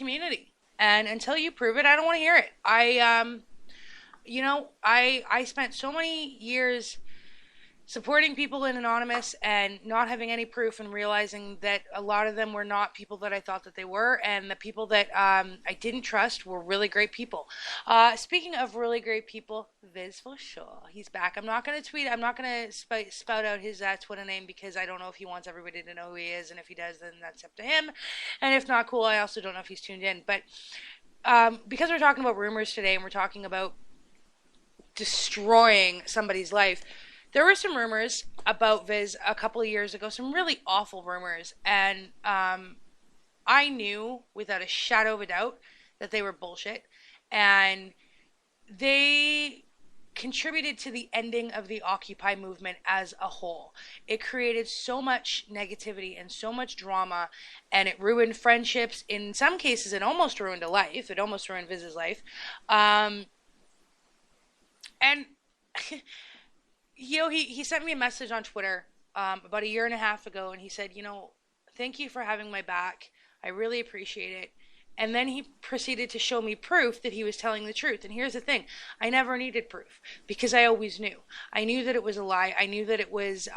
community. And until you prove it, I don't want to hear it. I spent so many years supporting people in Anonymous and not having any proof and realizing that a lot of them were not people that I thought that they were, and the people that I didn't trust were really great people. Speaking of really great people, Viz for sure. He's back. I'm not going to tweet. I'm not going to spout out his Twitter name because I don't know if he wants everybody to know who he is, and if he does, then that's up to him. And if not, cool. I also don't know if he's tuned in. But because we're talking about rumors today and we're talking about destroying somebody's life, there were some rumors about Viz a couple of years ago, some really awful rumors, and I knew without a shadow of a doubt that they were bullshit, and they contributed to the ending of the Occupy movement as a whole. It created so much negativity and so much drama, and it ruined friendships. In some cases, it almost ruined a life. It almost ruined Viz's life. And he sent me a message on Twitter about a year and a half ago, and he said, thank you for having my back. I really appreciate it. And then he proceeded to show me proof that he was telling the truth. And here's the thing. I never needed proof because I always knew. I knew that it was a lie. I knew that it was,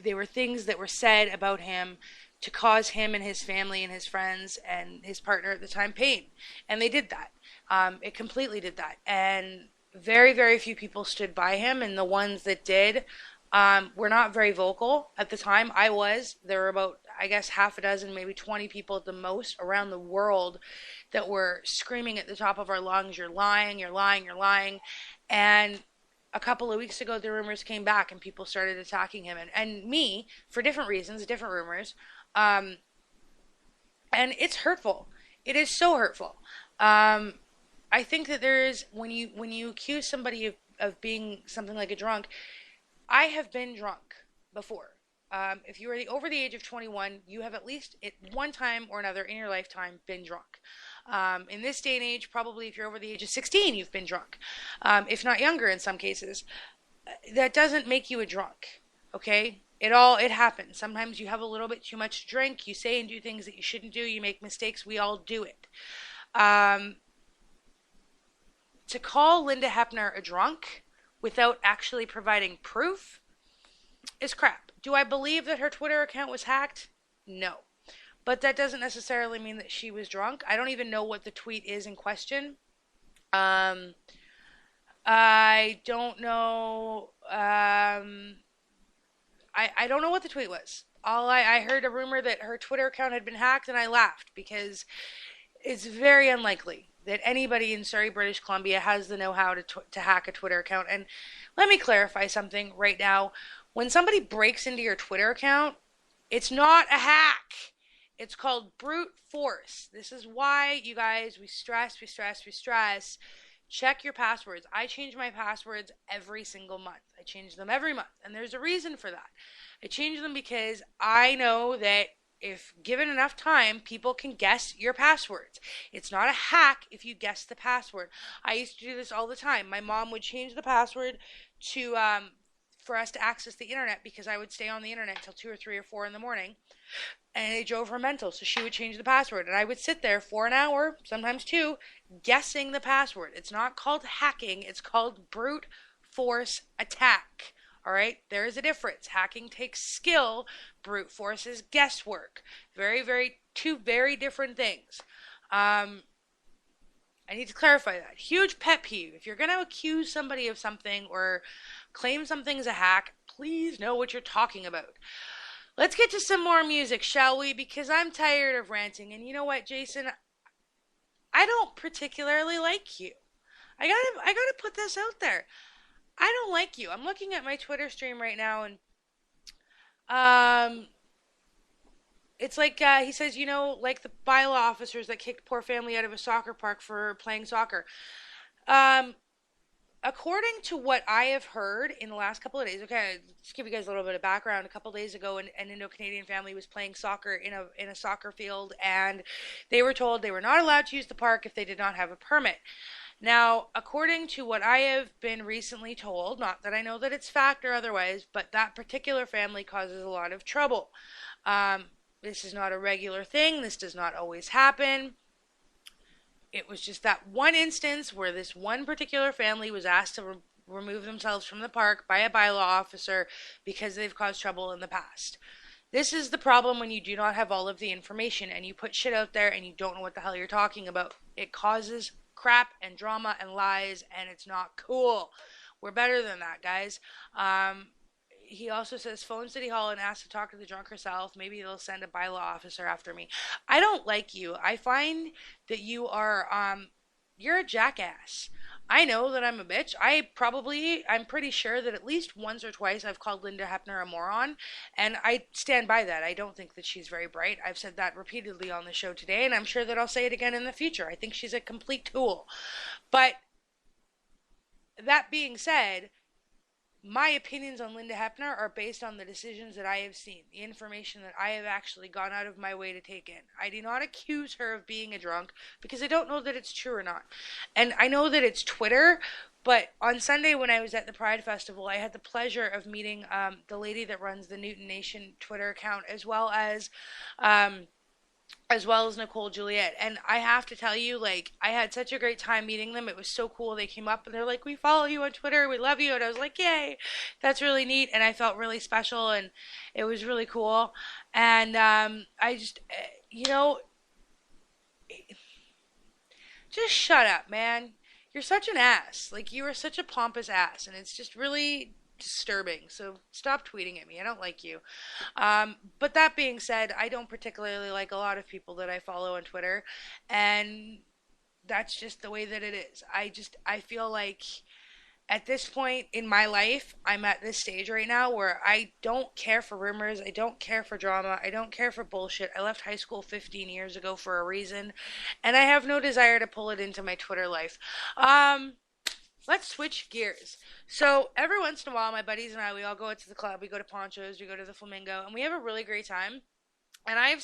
they were things that were said about him to cause him and his family and his friends and his partner at the time pain. And they did that. It completely did that. And very, very few people stood by him, and the ones that did were not very vocal at the time. I was. There were about, I guess, half a dozen, maybe 20 people at the most around the world that were screaming at the top of our lungs, you're lying, you're lying, you're lying. And a couple of weeks ago, the rumors came back, and people started attacking him and me for different reasons, different rumors. And it's hurtful. It is so hurtful. I think that there is when you accuse somebody of being something like a drunk. I have been drunk before. If you are over the age of 21, you have at least at one time or another in your lifetime been drunk. In this day and age, probably if you're over the age of 16, you've been drunk, if not younger in some cases. That doesn't make you a drunk, okay? It happens. Sometimes you have a little bit too much to drink. You say and do things that you shouldn't do. You make mistakes. We all do it. To call Linda Hepner a drunk without actually providing proof is crap. Do I believe that her Twitter account was hacked? No. But that doesn't necessarily mean that she was drunk. I don't even know what the tweet is in question. I don't know. I don't know what the tweet was. I heard a rumor that her Twitter account had been hacked, and I laughed because it's very unlikely that anybody in Surrey, British Columbia has the know-how to hack a Twitter account. And let me clarify something right now. When somebody breaks into your Twitter account, it's not a hack. It's called brute force. This is why, you guys, we stress. Check your passwords. I change my passwords every single month. I change them every month, and there's a reason for that. I change them because I know that if given enough time, people can guess your passwords. It's not a hack if you guess the password. I used to do this all the time. My mom would change the password to for us to access the internet because I would stay on the internet till 2 or 3 or 4 in the morning, and it drove her mental. So she would change the password, and I would sit there for an hour, sometimes 2, guessing the password. It's not called hacking. It's called brute force attack. All right, there is a difference. Hacking takes skill. Brute force is guesswork. Two very different things. I need to clarify that. Huge pet peeve. If you're going to accuse somebody of something or claim something's a hack, please know what you're talking about. Let's get to some more music, shall we? Because I'm tired of ranting. And you know what, Jason? I don't particularly like you. I gotta put this out there. I don't like you. I'm looking at my Twitter stream right now, and um, it's like he says, like the bylaw officers that kicked poor family out of a soccer park for playing soccer. Um, According to what I have heard in the last couple of days, okay, let's give you guys a little bit of background. A couple of days ago, an Indo-Canadian family was playing soccer in a soccer field, and they were told they were not allowed to use the park if they did not have a permit. Now, according to what I have been recently told, not that I know that it's fact or otherwise, but that particular family causes a lot of trouble. Um, This is not a regular thing. This does not always happen. It was just that one instance where this one particular family was asked to remove themselves from the park by a bylaw officer because they've caused trouble in the past. This is the problem when you do not have all of the information and you put shit out there and you don't know what the hell you're talking about. It causes crap and drama and lies, and it's not cool. We're better than that, guys. He also says, phone City Hall and ask to talk to the drunk herself. Maybe they'll send a bylaw officer after me. I don't like you. I find that you're a jackass. I know that I'm a bitch. I'm pretty sure that at least once or twice I've called Linda Hepner a moron, and I stand by that. I don't think that she's very bright. I've said that repeatedly on the show today, and I'm sure that I'll say it again in the future. I think she's a complete tool. But that being said, my opinions on Linda Hepner are based on the decisions that I have seen, the information that I have actually gone out of my way to take in. I do not accuse her of being a drunk because I don't know that it's true or not. And I know that it's Twitter, but on Sunday when I was at the Pride Festival, I had the pleasure of meeting the lady that runs the Newton Nation Twitter account, as well as Nicole Juliet. And I have to tell you, like, I had such a great time meeting them. It was so cool. They came up and they're like, we follow you on Twitter. We love you. And I was like, yay, that's really neat. And I felt really special and it was really cool. And I just, just shut up, man. You're such an ass. Like, you are such a pompous ass. And it's just really disturbing. So stop tweeting at me. I don't like you. But that being said, I don't particularly like a lot of people that I follow on Twitter, and that's just the way that it is. I feel like at this point in my life, I'm at this stage right now where I don't care for rumors, I don't care for drama, I don't care for bullshit. I left high school 15 years ago for a reason, and I have no desire to pull it into my Twitter life. Let's switch gears. So every once in a while, my buddies and I, we all go out to the club. We go to Poncho's, we go to the Flamingo, and we have a really great time. And I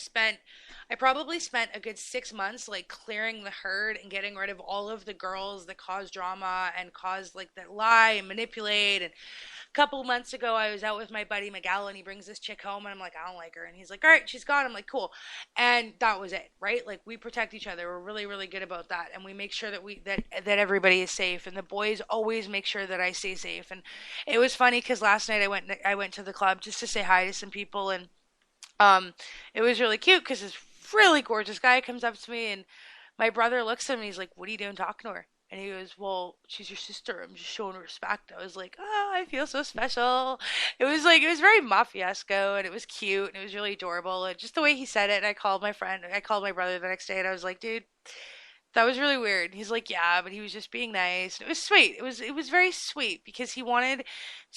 probably spent a good 6 months like clearing the herd and getting rid of all of the girls that cause drama and cause like that lie and manipulate. And a couple of months ago, I was out with my buddy Miguel, and he brings this chick home, and I'm like, I don't like her. And he's like, all right, she's gone. I'm like, cool. And that was it, right? Like, we protect each other. We're really, really good about that, and we make sure that everybody is safe. And the boys always make sure that I stay safe. And it was funny because last night I went to the club just to say hi to some people, and it was really cute because this really gorgeous guy comes up to me, and my brother looks at him and he's like, what are you doing talking to her? And he goes, well, she's your sister. I'm just showing her respect. I was like, oh, I feel so special. It was very mafiesco, and it was cute, and it was really adorable. And just the way he said it, and I called my brother the next day, and I was like, dude, that was really weird. He's like, yeah, but he was just being nice. It was sweet. It was very sweet because he wanted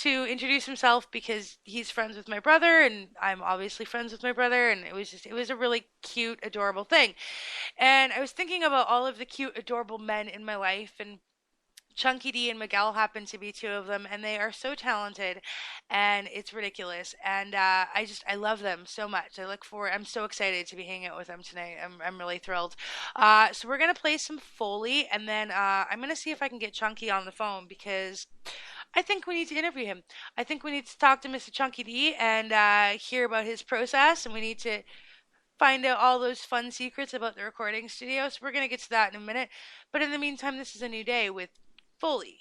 to introduce himself because he's friends with my brother, and I'm obviously friends with my brother, and it was a really cute, adorable thing. And I was thinking about all of the cute, adorable men in my life, and Chunky D and Miguel happen to be two of them, and they are so talented, and it's ridiculous. And I love them so much. I'm so excited to be hanging out with them tonight. I'm really thrilled. So we're gonna play some Foley, and then I'm gonna see if I can get Chunky on the phone because I think we need to interview him. I think we need to talk to Mr. Chunky D and hear about his process, and we need to find out all those fun secrets about the recording studio. So we're gonna get to that in a minute. But in the meantime, this is a new day with Foley.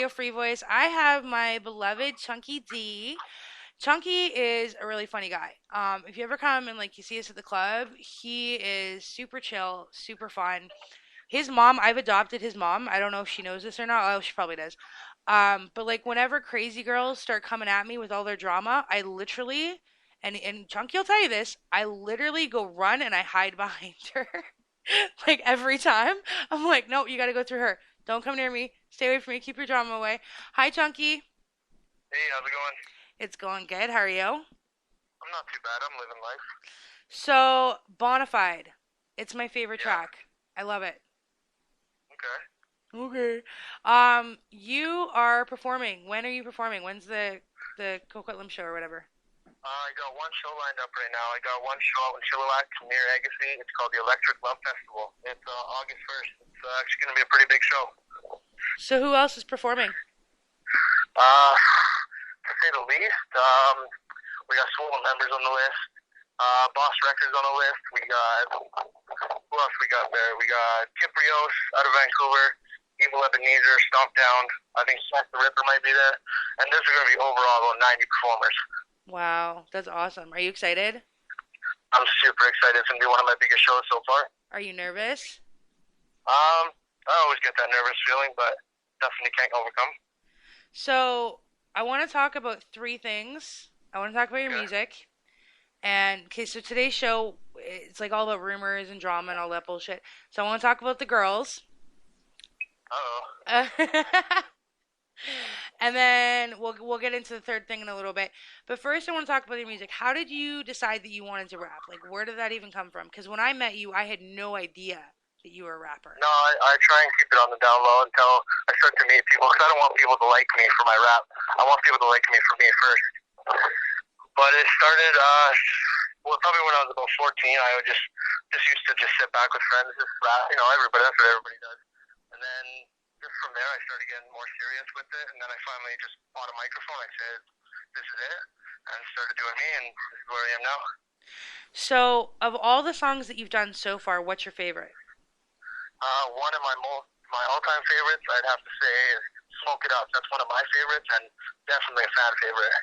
Radio Free Voice. I have my beloved Chunky D. Chunky is a really funny guy. If you ever come and like you see us at the club, he is super chill, super fun. His mom, I've adopted his mom. I don't know if she knows this or not. Oh, she probably does. But like whenever crazy girls start coming at me with all their drama, I literally, and Chunky will tell you this, I literally go run and I hide behind her. Like every time, I'm like, no, you got to go through her. Don't come near me. Stay away from me. Keep your drama away. Hi, Chunky. Hey, how's it going? It's going good. How are you? I'm not too bad. I'm living life. So, Bonafide. It's my favorite Yeah. track. I love it. Okay. Okay. You are performing. When are you performing? When's the Coquitlam show or whatever? I got one show lined up right now. I got one show out in Chilliwack near Agassiz. It's called the Electric Love Festival. It's August 1st. It's actually going to be a pretty big show. So, who else is performing? To say the least, we got Swollen members on the list. Boss Records on the list. We got, who else we got there? We got Kiprios out of Vancouver. Evil Ebenezer, Stomp Down. I think Smack the Ripper might be there. And there's going to be overall about 90 performers. Wow, that's awesome. Are you excited? I'm super excited. It's going to be one of my biggest shows so far. Are you nervous? I always get that nervous feeling, but definitely can't overcome. So, I want to talk about three things. I want to talk about your Okay. music. And, okay, so today's show, it's like all about rumors and drama and all that bullshit. So, I want to talk about the girls. Uh-oh. And then we'll get into the third thing in a little bit. But first, I want to talk about your music. How did you decide that you wanted to rap? Like, where did that even come from? Because when I met you, I had no idea that you were a rapper. No, I try and keep it on the down low until I start to meet people, because I don't want people to like me for my rap. I want people to like me for me first. But it started, well, probably when I was about 14. I would just used to just sit back with friends, just rap. You know, everybody, that's what everybody does. And then just from there, I started getting more serious with it. And then I finally just bought a microphone. I said, this is it. And started doing me, and this is where I am now. So, of all the songs that you've done so far, what's your favorite? One of my all-time favorites, I'd have to say, is Smoke It Up. That's one of my favorites, and definitely a fan favorite.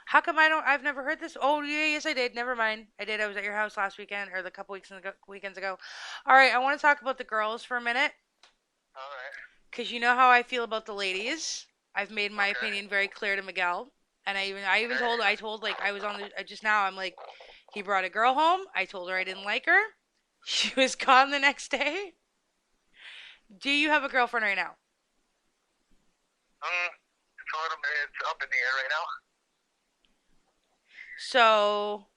How come I've never heard this? Oh, yeah, yes, I did. Never mind. I did. I was at your house last weekend, or the couple weekends ago. All right, I want to talk about the girls for a minute, All right. because you know how I feel about the ladies. I've made my Okay. opinion very clear to Miguel, and I even told like I was on the just now. I'm like, he brought a girl home. I told her I didn't like her. She was gone the next day. Do you have a girlfriend right now? It's a little bit, it's up in the air right now. So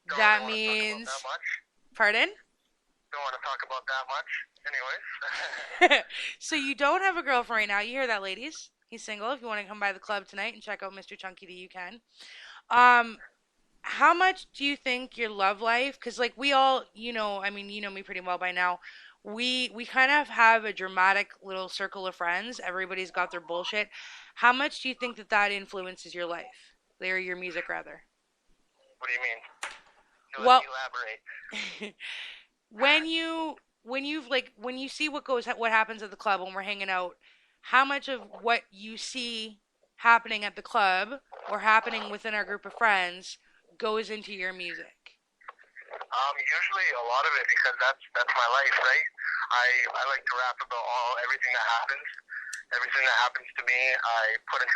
Don't that want to talk means, about that much. pardon? Don't want to talk about that much. Anyways. So you don't have a girlfriend right now. You hear that, ladies? He's single. If you want to come by the club tonight and check out Mr. Chunky D, you can. How much do you think your love life? Because like we all, I mean, you know me pretty well by now. We kind of have a dramatic little circle of friends. Everybody's got their bullshit. How much do you think that influences your life, or your music rather? What do you mean? Well, Elaborate. when you see what happens at the club when we're hanging out, how much of what you see happening at the club or happening within our group of friends goes into your music? Usually a lot of it, because that's my life, right? I like to rap about everything that happens to me. I put into